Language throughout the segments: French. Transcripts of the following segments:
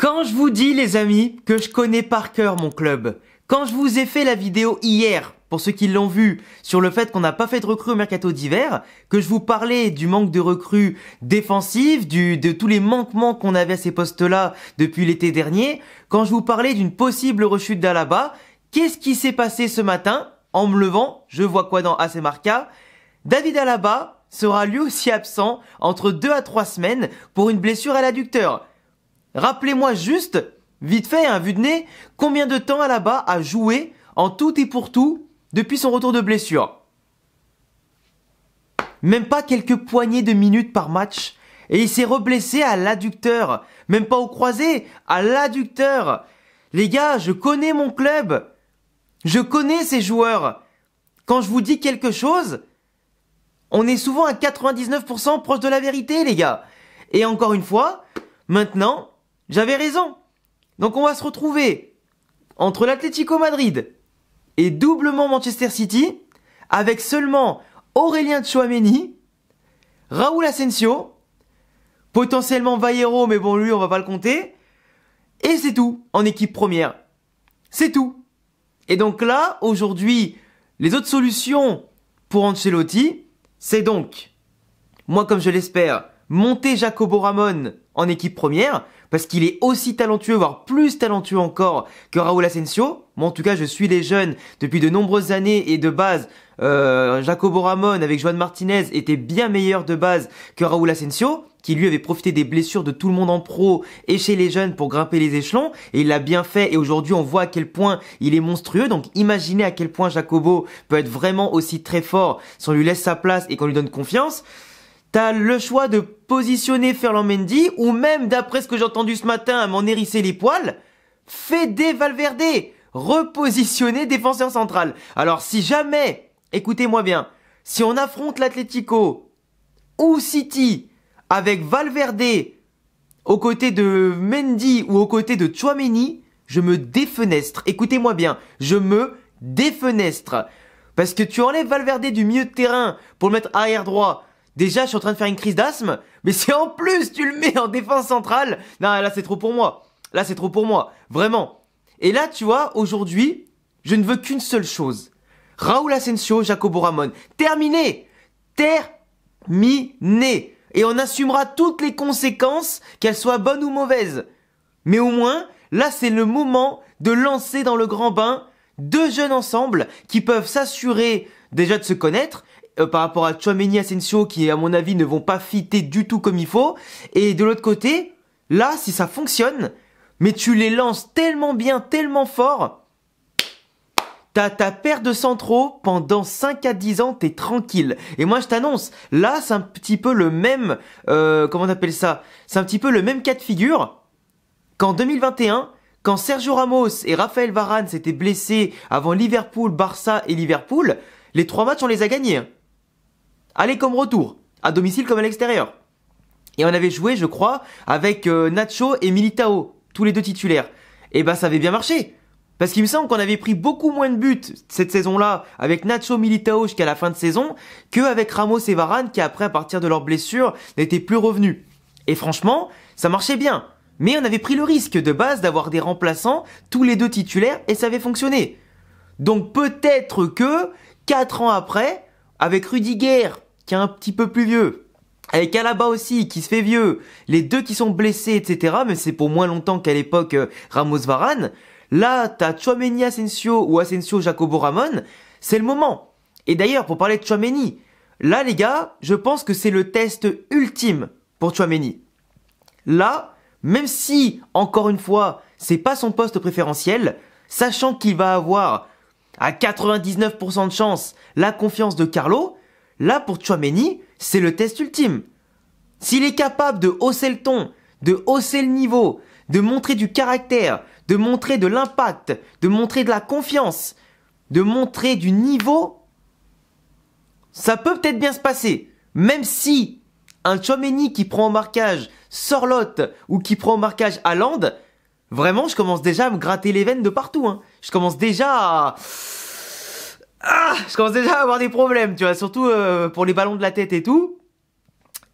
Quand je vous dis les amis que je connais par cœur mon club, quand je vous ai fait la vidéo hier, pour ceux qui l'ont vu, sur le fait qu'on n'a pas fait de recrues au mercato d'hiver, que je vous parlais du manque de recrues défensives, de tous les manquements qu'on avait à ces postes-là depuis l'été dernier, quand je vous parlais d'une possible rechute d'Alaba, qu'est-ce qui s'est passé ce matin? En me levant, je vois quoi dans AC Marca? David Alaba sera lui aussi absent entre 2 à 3 semaines pour une blessure à l'adducteur. Rappelez-moi juste, vite fait, vu de nez, combien de temps Alaba a joué en tout et pour tout depuis son retour de blessure. Même pas quelques poignées de minutes par match. Et il s'est reblessé à l'adducteur. Même pas au croisé, à l'adducteur. Les gars, je connais mon club. Je connais ces joueurs. Quand je vous dis quelque chose, on est souvent à 99% proche de la vérité, les gars. Et encore une fois, maintenant, j'avais raison. Donc on va se retrouver entre l'Atlético Madrid et doublement Manchester City avec seulement Aurélien Tchouaméni, Raúl Asensio, potentiellement Vallejo, mais bon lui on va pas le compter, et c'est tout en équipe première. C'est tout. Et donc là, aujourd'hui, les autres solutions pour Ancelotti, c'est donc, moi comme je l'espère, monter Jacobo Ramón en équipe première, parce qu'il est aussi talentueux, voire plus talentueux encore que Raúl Asensio. Moi en tout cas je suis les jeunes depuis de nombreuses années et de base, Jacobo Ramón avec Joan Martinez était bien meilleur de base que Raúl Asensio, qui lui avait profité des blessures de tout le monde en pro et chez les jeunes pour grimper les échelons, et il l'a bien fait, et aujourd'hui on voit à quel point il est monstrueux. Donc imaginez à quel point Jacobo peut être vraiment aussi très fort si on lui laisse sa place et qu'on lui donne confiance. T'as le choix de positionner Ferland Mendy, ou même, d'après ce que j'ai entendu ce matin, à m'en hérisser les poils, Fede Valverde, repositionner défenseur central. Alors si jamais, écoutez-moi bien, si on affronte l'Atlético ou City avec Valverde aux côtés de Mendy ou aux côtés de Tchouaméni, je me défenestre. Écoutez-moi bien, je me défenestre. Parce que tu enlèves Valverde du milieu de terrain pour le mettre arrière droit. Déjà, je suis en train de faire une crise d'asthme, mais si en plus tu le mets en défense centrale, non, là c'est trop pour moi. Là c'est trop pour moi, vraiment. Et là, tu vois, aujourd'hui, je ne veux qu'une seule chose. Raúl Asensio, Jacobo Ramón. Terminé. Terminé. Et on assumera toutes les conséquences, qu'elles soient bonnes ou mauvaises. Mais au moins, là c'est le moment de lancer dans le grand bain deux jeunes ensemble qui peuvent s'assurer déjà de se connaître, par rapport à Tchouaméni, Asensio, qui à mon avis ne vont pas fitter du tout comme il faut. Et de l'autre côté, là, si ça fonctionne, mais tu les lances tellement bien, tellement fort, t'as ta paire de centraux pendant 5 à 10 ans, t'es tranquille. Et moi je t'annonce, là c'est un petit peu le même, comment on appelle ça? C'est un petit peu le même cas de figure qu'en 2021, quand Sergio Ramos et Raphaël Varane s'étaient blessés avant Liverpool, Barça et Liverpool, les 3 matchs on les a gagnés. Aller comme retour, à domicile comme à l'extérieur. Et on avait joué, je crois, avec Nacho et Militao, tous les deux titulaires. Et bah ça avait bien marché. Parce qu'il me semble qu'on avait pris beaucoup moins de buts cette saison-là avec Nacho Militao jusqu'à la fin de saison qu'avec Ramos et Varane qui après, à partir de leur blessure, n'étaient plus revenus. Et franchement, ça marchait bien. Mais on avait pris le risque de base d'avoir des remplaçants, tous les deux titulaires, et ça avait fonctionné. Donc peut-être que, 4 ans après, avec Rudiger, qui est un petit peu plus vieux, avec Alaba aussi, qui se fait vieux, les deux qui sont blessés, etc., mais c'est pour moins longtemps qu'à l'époque Ramos-Varane, là, t'as Tchouaméni Asensio ou Asensio Jacobo Ramón, c'est le moment. Et d'ailleurs, pour parler de Tchouaméni, là les gars, je pense que c'est le test ultime pour Tchouaméni. Là, même si, encore une fois, c'est pas son poste préférentiel, sachant qu'il va avoir à 99% de chance la confiance de Carlo, là pour Tchouaméni, c'est le test ultime. S'il est capable de hausser le ton, de hausser le niveau, de montrer du caractère, de montrer de l'impact, de montrer de la confiance, de montrer du niveau, ça peut peut-être bien se passer. Même si un Tchouaméni qui prend au marquage Sorloth ou qui prend au marquage Haaland, vraiment je commence déjà à me gratter les veines de partout. Je commence déjà à... je commence déjà à avoir des problèmes, tu vois, surtout pour les ballons de la tête et tout.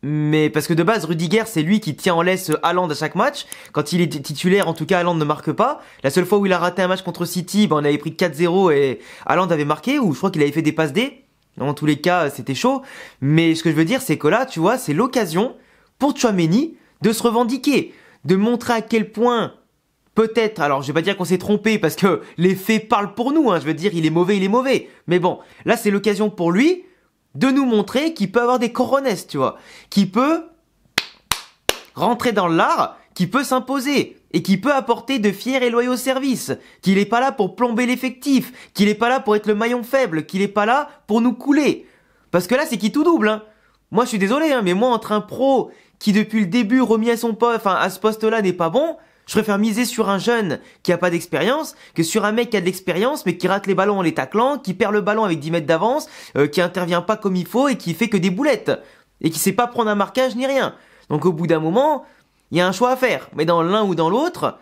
mais parce que de base, Rudiger, c'est lui qui tient en laisse Haaland à chaque match. Quand il est titulaire, en tout cas, Haaland ne marque pas. La seule fois où il a raté un match contre City, on avait pris 4-0 et Haaland avait marqué, ou je crois qu'il avait fait des passes D. Dans tous les cas, c'était chaud. Mais ce que je veux dire, c'est que là, tu vois, c'est l'occasion pour Tchouaméni de se revendiquer, de montrer à quel point, peut-être, alors je vais pas dire qu'on s'est trompé parce que les faits parlent pour nous, hein, je veux dire, il est mauvais. Mais bon, là, c'est l'occasion pour lui de nous montrer qu'il peut avoir des cojones, tu vois, qu'il peut rentrer dans l'art, qu'il peut s'imposer et qu'il peut apporter de fiers et loyaux services, qu'il est pas là pour plomber l'effectif, qu'il est pas là pour être le maillon faible, qu'il est pas là pour nous couler. Parce que là, c'est qui tout double, hein. Moi, je suis désolé, hein, mais moi, entre un pro qui depuis le début remis à son poste, enfin à ce poste-là n'est pas bon, je préfère miser sur un jeune qui a pas d'expérience que sur un mec qui a de l'expérience mais qui rate les ballons en les taclant, qui perd le ballon avec 10 mètres d'avance, qui intervient pas comme il faut et qui fait que des boulettes et qui sait pas prendre un marquage ni rien. Donc au bout d'un moment, il y a un choix à faire. Mais dans l'un ou dans l'autre,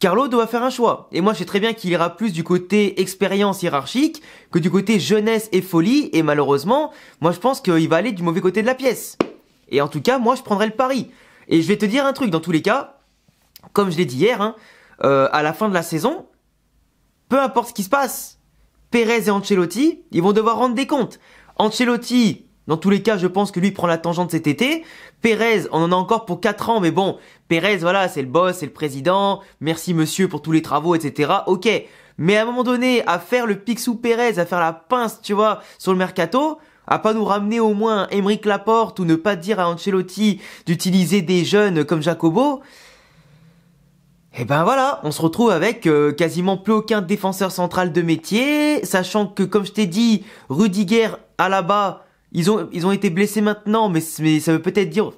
Carlo doit faire un choix. Et moi je sais très bien qu'il ira plus du côté expérience hiérarchique que du côté jeunesse et folie. Et malheureusement, moi je pense qu'il va aller du mauvais côté de la pièce. Et en tout cas, moi je prendrai le pari. Et je vais te dire un truc, dans tous les cas, comme je l'ai dit hier, hein, à la fin de la saison, peu importe ce qui se passe, Pérez et Ancelotti, ils vont devoir rendre des comptes. Ancelotti, dans tous les cas, je pense que lui prend la tangente cet été. Pérez, on en a encore pour 4 ans, mais bon, Pérez, voilà, c'est le boss, c'est le président, merci monsieur pour tous les travaux, etc. Ok, mais à un moment donné, à faire le Picsou Pérez, à faire la pince, tu vois, sur le mercato, à pas nous ramener au moins Aymeric Laporte ou ne pas dire à Ancelotti d'utiliser des jeunes comme Jacobo, et ben voilà, on se retrouve avec quasiment plus aucun défenseur central de métier, sachant que comme je t'ai dit, Rudiger, Alaba, ils ont été blessés maintenant, mais ça veut peut-être dire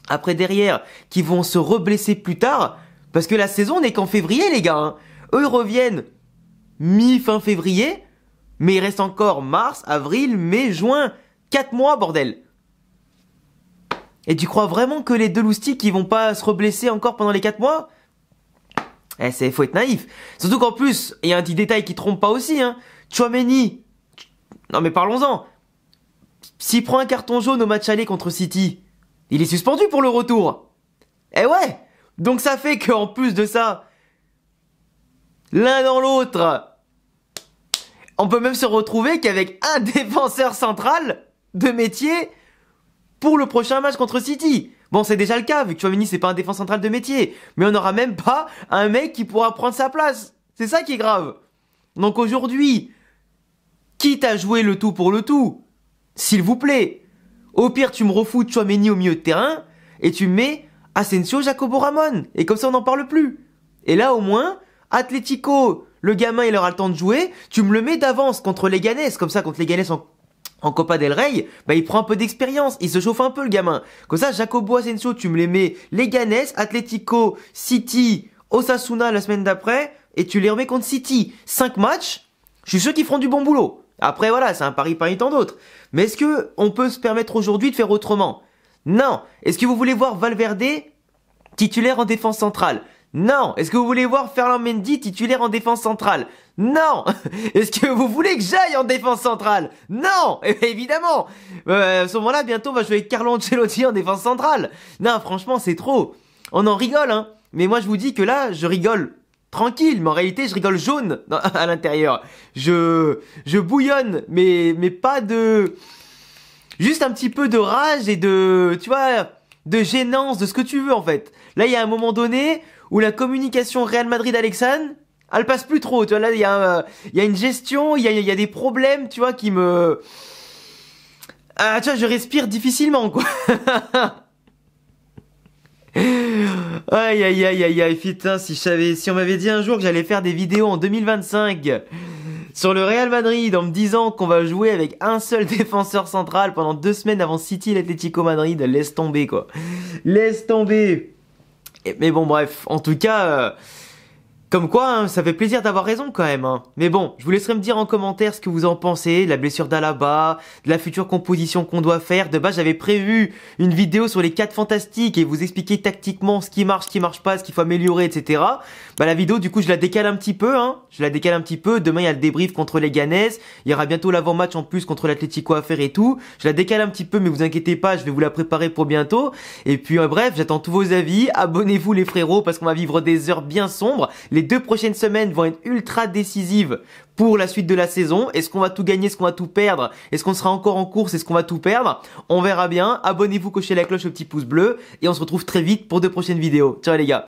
après derrière qu'ils vont se reblesser plus tard, parce que la saison n'est qu'en février les gars, hein. Eux ils reviennent mi-fin février, mais il reste encore mars, avril, mai, juin, 4 mois bordel. Et tu crois vraiment que les deux loustiques ils vont pas se reblesser encore pendant les 4 mois ? Faut être naïf. Surtout qu'en plus, il y a un petit détail qui trompe pas aussi, hein. Tchouaméni. Non mais parlons-en. S'il prend un carton jaune au match aller contre City, il est suspendu pour le retour. Eh ouais. Donc ça fait qu'en plus de ça, l'un dans l'autre, on peut même se retrouver qu'avec un défenseur central de métier pour le prochain match contre City. Bon, c'est déjà le cas, vu que Tchouaméni, c'est pas un défenseur central de métier. Mais on n'aura même pas un mec qui pourra prendre sa place. C'est ça qui est grave. Donc aujourd'hui, quitte à jouer le tout pour le tout, s'il vous plaît, au pire, tu me refous Tchouaméni au milieu de terrain, et tu mets Asensio, Jacobo Ramon. Et comme ça, on n'en parle plus. Et là, au moins, Atlético, le gamin, il aura le temps de jouer. Tu me le mets d'avance contre Leganés. Comme ça, contre Leganés en Copa del Rey, bah il prend un peu d'expérience, il se chauffe un peu le gamin. Comme ça, Jacobo, Asensio, tu me les mets Leganés, Atlético, City, Osasuna la semaine d'après, et tu les remets contre City. 5 matchs, je suis sûr qu'ils feront du bon boulot. Après voilà, c'est un pari parmi tant d'autres. Mais est-ce que on peut se permettre aujourd'hui de faire autrement ? Non. Est-ce que vous voulez voir Valverde titulaire en défense centrale ? Non. Est-ce que vous voulez voir Ferland Mendy titulaire en défense centrale ? Non. Est-ce que vous voulez que j'aille en défense centrale ? Non. Évidemment. À ce moment-là, bientôt, on va jouer avec Carlo Ancelotti en défense centrale. Non, franchement, c'est trop. On en rigole, hein. Mais moi, je vous dis que là, je rigole tranquille, mais en réalité, je rigole jaune à l'intérieur. Je bouillonne, mais pas de... Juste un petit peu de rage et de... Tu vois, de gênance, de ce que tu veux, en fait. Là, il y a un moment donné où la communication Real Madrid-Alexandre, elle passe plus trop, tu vois, là, il y a une gestion, il y a des problèmes, tu vois, qui me... Ah, tu vois, je respire difficilement, quoi. Aïe, aïe, aïe, aïe, aïe, putain, si on m'avait dit un jour que j'allais faire des vidéos en 2025 sur le Real Madrid en me disant qu'on va jouer avec un seul défenseur central pendant 2 semaines avant City et l'Atlético Madrid, laisse tomber, quoi. Laisse tomber. Mais bon, bref, en tout cas... Comme quoi, hein, ça fait plaisir d'avoir raison quand même. Hein. Mais bon, je vous laisserai me dire en commentaire ce que vous en pensez, de la blessure d'Alaba, de la future composition qu'on doit faire. De base, j'avais prévu une vidéo sur les 4 fantastiques et vous expliquer tactiquement ce qui marche pas, ce qu'il faut améliorer, etc. Bah la vidéo, du coup, je la décale un petit peu. Hein. Je la décale un petit peu. Demain, il y a le débrief contre les Ganes. Il y aura bientôt l'avant-match en plus contre l'Atlético à faire et tout. Je la décale un petit peu, mais vous inquiétez pas, je vais vous la préparer pour bientôt. Et puis bref, j'attends tous vos avis. Abonnez-vous les frérots parce qu'on va vivre des heures bien sombres. Les 2 prochaines semaines vont être ultra décisives pour la suite de la saison. Est-ce qu'on va tout gagner? Est-ce qu'on va tout perdre? Est-ce qu'on sera encore en course? Est-ce qu'on va tout perdre? On verra bien. Abonnez-vous, cochez la cloche, le petit pouce bleu. Et on se retrouve très vite pour de prochaines vidéos. Ciao les gars.